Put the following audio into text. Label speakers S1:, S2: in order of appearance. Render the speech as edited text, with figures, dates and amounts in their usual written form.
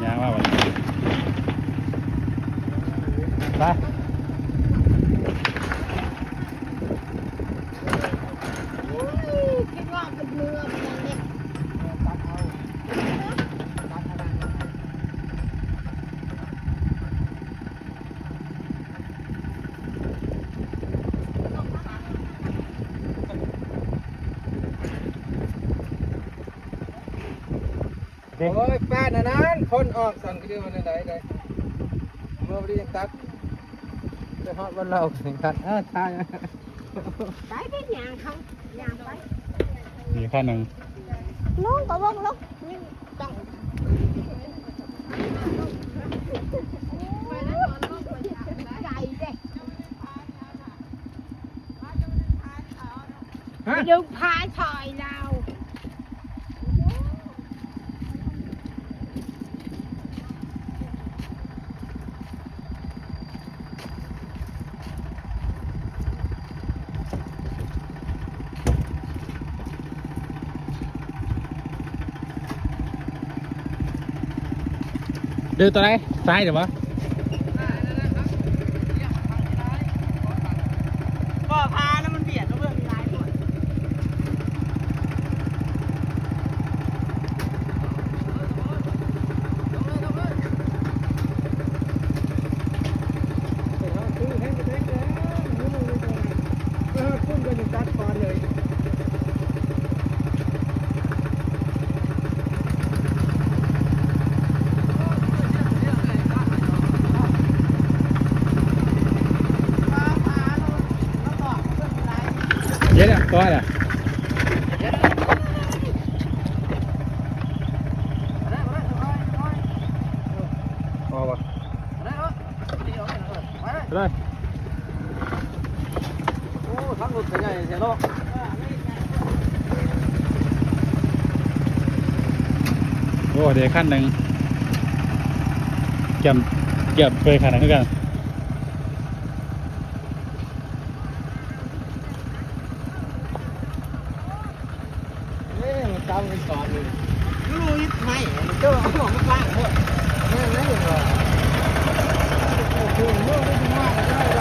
S1: ยางว่าวันไป
S2: คิดว่าเป็นเรือเป็นอย่างนี้ตัดเอาตัดอะไรโอ้ยแป้นอันนั้นพ่นออกสั่งเดียวมันได้ได้เมื่อวันนี้ตัดจะฮอดวันเราถึงตัดใช่ไปไปย่างเขาย่างไป
S1: มีขั้นหนึ่ง
S2: น้องก็บอกลูกนี่ต้องดึงพายถอยเรา
S1: เดือตัวไหนซ้ายเดี๋ยววะ
S2: บ่อพาแล้วมันเบียดแล้วเพื่อนมีลายหมด
S1: เย็นอ่ะตัวอ่ะพอปะเลย
S2: โอ้ทั้งรถเป็นไงเสียโลก
S1: โอ้เดี๋ยวขั้นหนึ่งเก็บเคยขนาดนั้นกัน
S2: ตามกันก่อนเลยรู้ยิบไม่เจ้าเอาของมาบ้างเถอะไม่เหรอโอ้โหเรื่องไม่ดีมากเลย